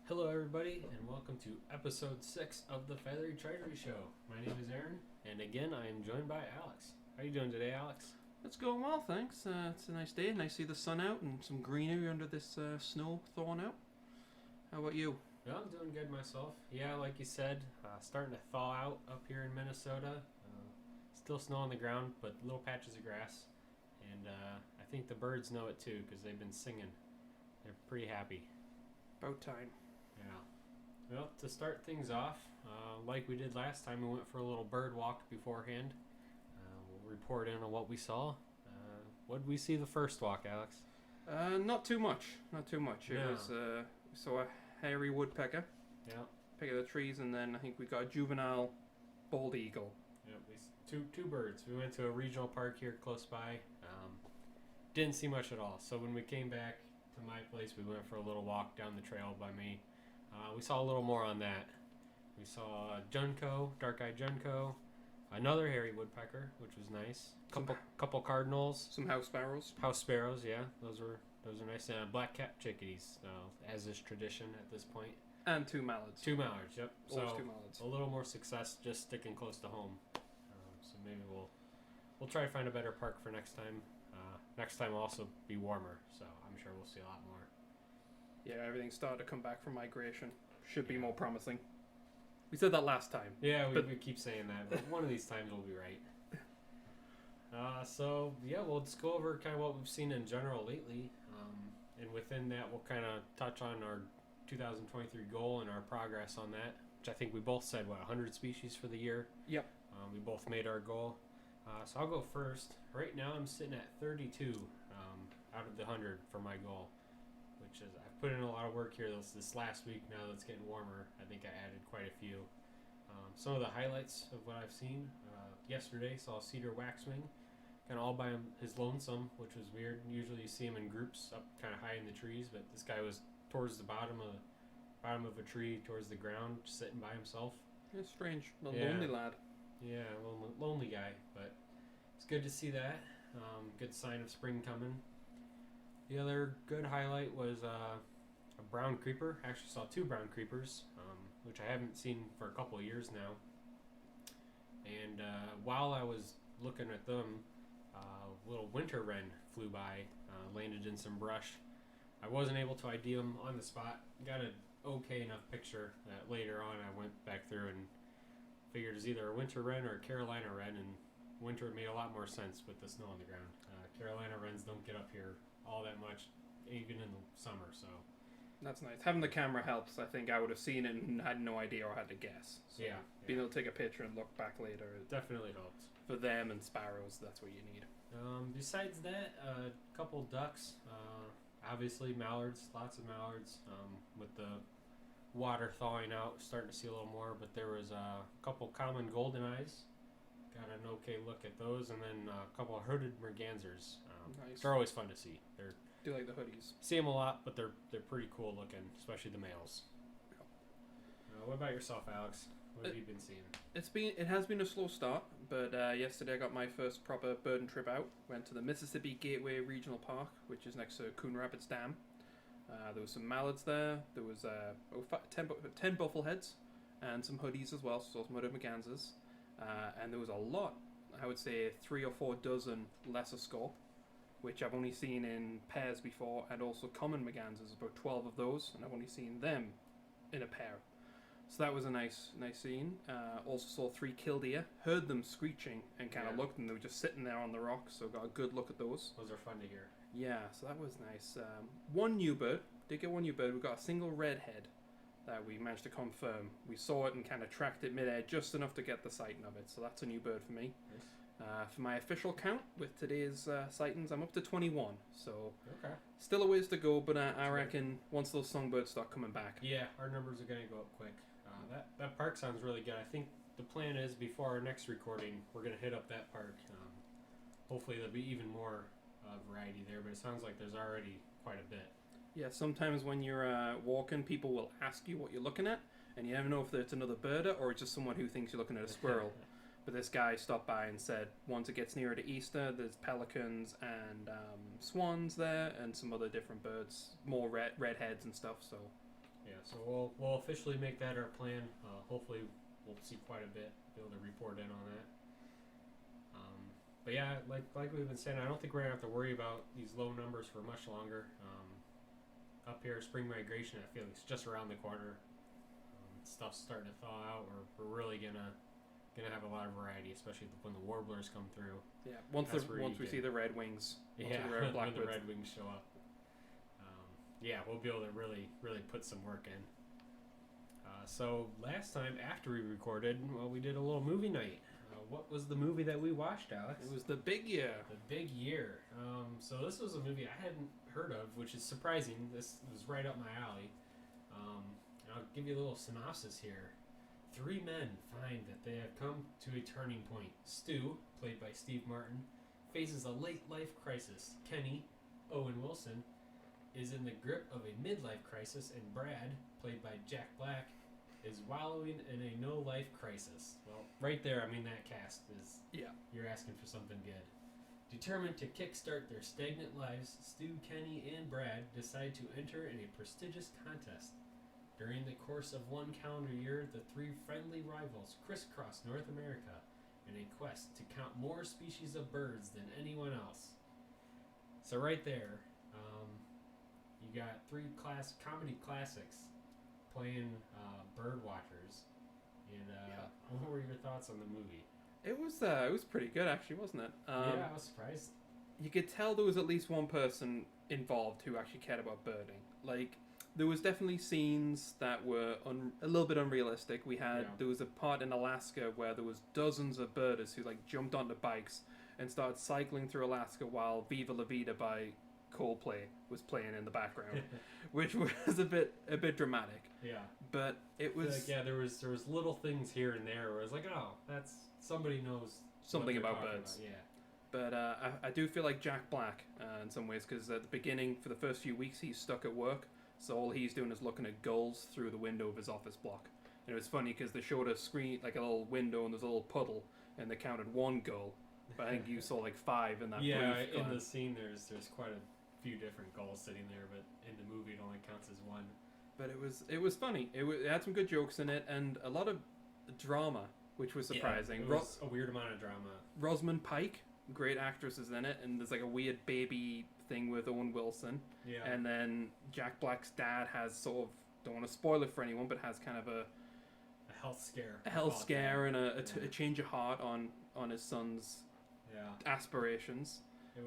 Hello, everybody, and welcome to episode 6 of the Feathery Treasury Show. My name is Aaron, and again, I am joined by Alex. How are you doing today, Alex? It's going well, thanks. It's a nice day. Nice to see the sun out and some greenery under this snow thawing out. How about you? Well, I'm doing good myself. Yeah, like you said, starting to thaw out up here in Minnesota. Still snow on the ground, but little patches of grass. And I think the birds know it too, because they've been singing. They're pretty happy. About time. Yeah. Well, to start things off, like we did last time, we went for a little bird walk beforehand. We'll report in on what we saw. What did we see the first walk, Alex? Not too much. Not too much. It No. was we saw a hairy woodpecker. Yeah. Pick of the trees, and then I think we got a juvenile bald eagle. Yep, two birds. We went to a regional park here close by. Didn't see much at all. So when we came back to my place, we went for a little walk down the trail by me. We saw a little more on that. We saw junco, dark-eyed junco, another hairy woodpecker, which was nice. Couple cardinals, Some house sparrows. house sparrows. Yeah, those are nice. Black-capped chickadees, as is tradition at this point. And two mallards. Two mallards. Yep. Always So two mallards. a little more success just sticking close to home. So maybe we'll try to find a better park for next time. Next time will also be warmer, so I'm sure we'll see a lot more. Yeah, everything's started to come back from migration. Should be more promising. We said that last time. Yeah, But- we keep saying that, but one of these times we'll be right. So yeah, we'll just go over kind of what we've seen in general lately, and within that we'll kind of touch on our 2023 goal and our progress on that, which I think we both said 100 species for the year. Yep. We both made our goal. So I'll go first. Right now I'm sitting at 32 out of the 100 for my goal, which is I've put in a lot of work here this last week. Now that it's getting warmer, I think I added quite a few. Some of the highlights of what I've seen. Yesterday saw cedar waxwing, kind of all by his lonesome, which was weird. Usually you see him in groups up kind of high in the trees, but this guy was towards the bottom of a tree, towards the ground, just sitting by himself. It's strange. A Yeah. lonely lad. Yeah, lonely guy, but it's good to see that. Good sign of spring coming. The other good highlight was a brown creeper. Actually saw two brown creepers, which I haven't seen for a couple of years now. And while I was looking at them, a little winter wren flew by, landed in some brush. I wasn't able to ID him on the spot. Got an okay enough picture that later on I went back through and figured it was either a winter wren or a Carolina wren, and winter made a lot more sense with the snow on the ground. Carolina wrens don't get up here all that much, even in the summer, so That's nice. Having the camera helps. I think I would have seen it and had no idea or had to guess. So yeah, being able to take a picture and look back later, definitely helped. for them and sparrows, that's what you need. Besides that, a couple ducks, obviously mallards, lots of mallards, with the water thawing out, starting to see a little more, but there was a couple common golden eyes. Got an okay look at those, and then a couple of hooded mergansers. Nice. They're always fun to see. Do you like the hoodies? See them a lot, but they're pretty cool looking, especially the males. What about yourself, Alex? What have you been seeing? It has been a slow start, but yesterday I got my first proper birding trip out. Went to the Mississippi Gateway Regional Park, which is next to Coon Rapids Dam. There was some mallards there. There was 10 buffleheads and some hoodies as well, so some hooded mergansers. And there was a lot, I would say 3 or 4 dozen lesser score, which I've only seen in pairs before, and also common mergansers, about 12 of those, and I've only seen them in a pair. So that was a nice scene. Also saw 3 killdeer, heard them screeching, and kind of Yeah. looked, and they were just sitting there on the rocks, so got a good look at those. Those are fun to hear. Yeah, so that was nice. One new bird, did get one new bird. We got a single redhead that we managed to confirm. We saw it and kind of tracked it midair just enough to get the sighting of it, so that's a new bird for me. Nice. For my official count with today's sightings, I'm up to 21, so Okay. still a ways to go, but I reckon once those songbirds start coming back. Yeah, our numbers are going to go up quick. That park sounds really good. I think the plan is before our next recording, we're going to hit up that park. Hopefully there'll be even more variety there, but it sounds like there's already quite a bit. Yeah, sometimes when you're walking, people will ask you what you're looking at, and you never know if it's another birder or it's just someone who thinks you're looking at a squirrel. But this guy stopped by and said once it gets nearer to Easter, there's pelicans and swans there and some other different birds, more redheads and stuff. So Yeah, so we'll officially make that our plan. Hopefully, we'll see quite a bit. Be able to report in on that. But yeah, like we've been saying, I don't think we're gonna have to worry about these low numbers for much longer. Up here, spring migration, I feel like it's just around the corner. Stuff's starting to thaw out. We're really gonna have a lot of variety, especially when the warblers come through. Yeah, once we see the red wings. Yeah, when the red wings show up. Yeah, we'll be able to really put some work in. So last time after we recorded, well, we did a little movie night. What was the movie that we watched, Alex? It was The Big Year. The Big Year. So this was a movie I hadn't heard of, which is surprising. This was right up my alley. And I'll give you a little synopsis here. 3 men find that they have come to a turning point. Stu, played by Steve Martin, faces a late life crisis. Kenny, Owen Wilson, is in the grip of a midlife crisis, and Brad, played by Jack Black, is wallowing in a no-life crisis. Well, right there, I mean, that cast is... Yeah. You're asking for something good. Determined to kickstart their stagnant lives, Stu, Kenny, and Brad decide to enter in a prestigious contest. During the course of one calendar year, the 3 friendly rivals crisscross North America in a quest to count more species of birds than anyone else. So right there, you got 3 comedy classics playing bird watchers. And what were your thoughts on the movie? It was pretty good, actually, wasn't it? Yeah, I was surprised. You could tell there was at least one person involved who actually cared about birding. Like, there was definitely scenes that were a little bit unrealistic. There was a part in Alaska where there was dozens of birders who jumped onto bikes and started cycling through Alaska while Viva La Vida by Coldplay was playing in the background, which was a bit dramatic. Yeah, but it was there was little things here and there where I was like, oh, that's somebody knows something about birds. Yeah. But I do feel like Jack Black in some ways, because at the beginning, for the first few weeks, he's stuck at work, so all he's doing is looking at gulls through the window of his office block. And it was funny because they showed a screen, like a little window, and there's a little puddle, and they counted 1 gull. But I think you saw 5 in that. Yeah, in the scene, there's quite a few different gulls sitting there, but in the movie, it only counts as 1. But it was funny. It had some good jokes in it, and a lot of drama, which was surprising. Yeah, it was a weird amount of drama. Rosamund Pike, great actress, is in it, and there's a weird baby thing with Owen Wilson. Yeah. And then Jack Black's dad has sort of, don't want to spoil it for anyone, but has kind of a health scare. A health scare and a change of heart on his son's aspirations. It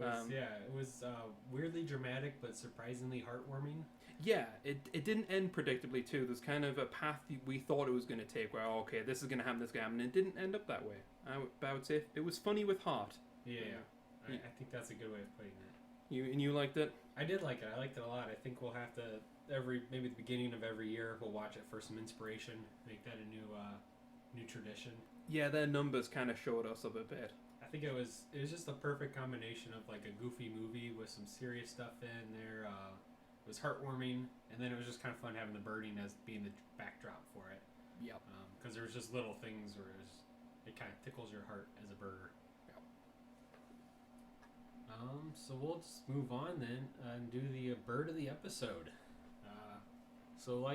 was weirdly dramatic, but surprisingly heartwarming. Yeah, it didn't end predictably too. There's kind of a path we thought it was going to take, where, okay, this is going to happen, this is going to happen, and it didn't end up that way. I would say it was funny with heart. Yeah. I think that's a good way of putting it. You liked it? I did like it. I liked it a lot. I think we'll have to, maybe the beginning of every year, we'll watch it for some inspiration, make that a new tradition. Yeah, their numbers kind of showed us up a bit. I think it was just the perfect combination of a goofy movie with some serious stuff in there. It was heartwarming, and then it was just kind of fun having the birding as being the backdrop for it. Yep. Because there was just little things where it kind of tickles your heart as a birder. Yep. So we'll just move on then and do the bird of the episode. So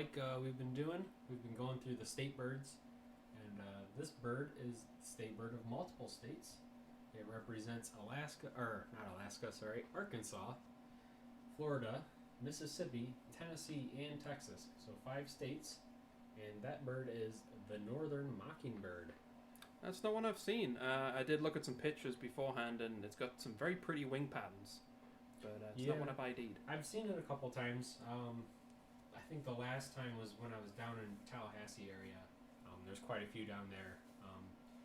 we've been doing, we've been going through the state birds, and this bird is the state bird of multiple states. It represents Arkansas, Florida, Mississippi, Tennessee, and Texas. So 5 states, and that bird is the northern mockingbird. That's not one I've seen. I did look at some pictures beforehand, and it's got some very pretty wing patterns, but it's not one I've ID'd. I've seen it a couple times. I think the last time was when I was down in Tallahassee area. There's quite a few down there.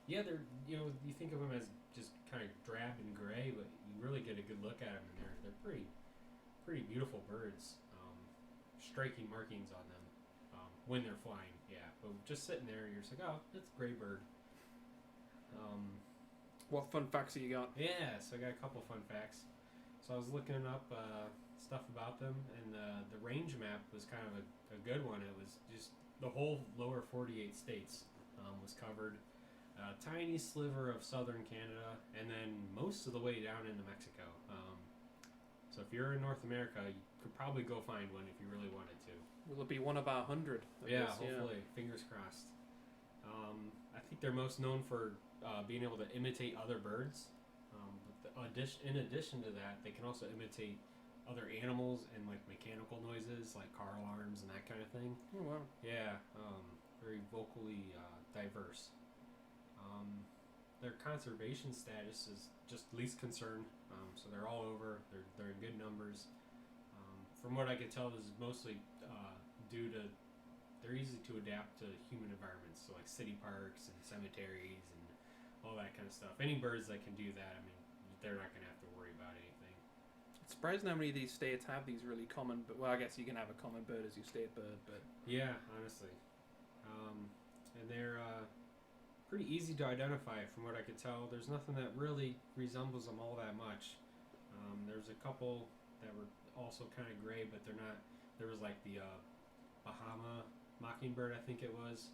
They're, you think of them as just kind of drab and gray, but you really get a good look at them, and they're pretty beautiful birds. Striking markings on them when they're flying. Yeah, but just sitting there, you're just like, oh, that's a gray bird. What fun facts have you got? Yeah, so I got a couple fun facts. So I was looking up stuff about them, and the range map was kind of a good one. It was just the whole lower 48 states was covered. A tiny sliver of southern Canada, and then most of the way down into Mexico. So if you're in North America, you could probably go find one if you really wanted to. Will it be one of our 100? Yeah, hopefully. Fingers crossed. I think they're most known for being able to imitate other birds. In addition to that, they can also imitate other animals and like mechanical noises, like car alarms and that kind of thing. Oh wow! Yeah, very vocally diverse. Their conservation status is just least concern, so they're all over. They're in good numbers. From what I can tell, this is mostly due to they're easy to adapt to human environments, so like city parks and cemeteries and all that kind of stuff. Any birds that can do that, I mean, they're not going to have to worry about anything. It's surprising how many of these states have these really common. But well, I guess you can have a common bird as your state bird, but yeah, honestly, and they're pretty easy to identify. From what I could tell, there's nothing that really resembles them all that much. There's a couple that were also kind of gray, but they're not. There was like the Bahama mockingbird, I think it was,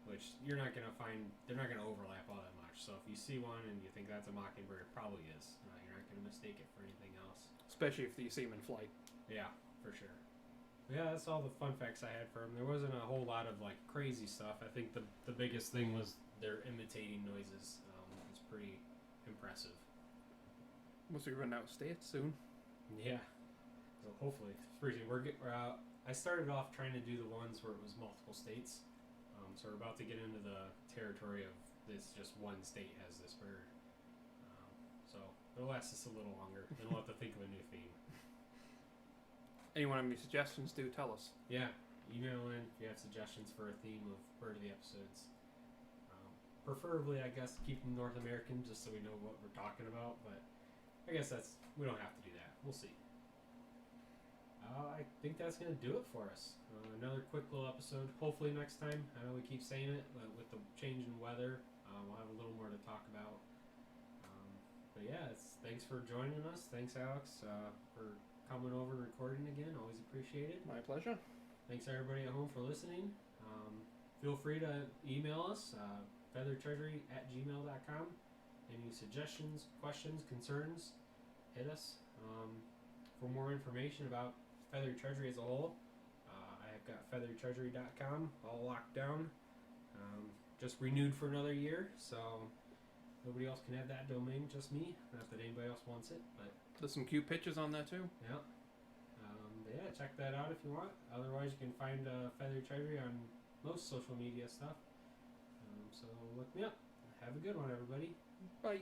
which you're not gonna find. They're not gonna overlap all that much. So if you see one and you think that's a mockingbird, it probably is. You're not gonna mistake it for anything else. especially if you see them in flight. Yeah, for sure. Yeah, that's all the fun facts I had for them. There wasn't a whole lot of like crazy stuff. I think the biggest thing was their imitating noises. It's pretty impressive. Must be running out of states soon. Yeah. So hopefully, I started off trying to do the ones where it was multiple states. So we're about to get into the territory of this. Just one state has this bird. So it'll last us a little longer. Then we'll have to think of a new theme. Anyone have any suggestions? Do tell us. Yeah, email in if you have suggestions for a theme of bird of the episodes. Preferably, I guess, keep them North American just so we know what we're talking about. But I guess we don't have to do that. We'll see. I think that's going to do it for us. Another quick little episode. Hopefully next time. I know we keep saying it, but with the change in weather, we'll have a little more to talk about. But yeah, thanks for joining us. Thanks, Alex, for coming over and recording again. Always appreciated. My pleasure. Thanks, everybody at home, for listening. Feel free to email us, featherytreasury@gmail.com. Any suggestions, questions, concerns, hit us. For more information about Feathery Treasury as a whole, I've got featherytreasury.com all locked down. Just renewed for another year, so nobody else can have that domain, just me. Not that anybody else wants it, but There's some cute pictures on there too. yeah. But yeah, check that out if you want. Otherwise, you can find Feathery Treasury on most social media stuff. So look me up. Have a good one, everybody. Bye.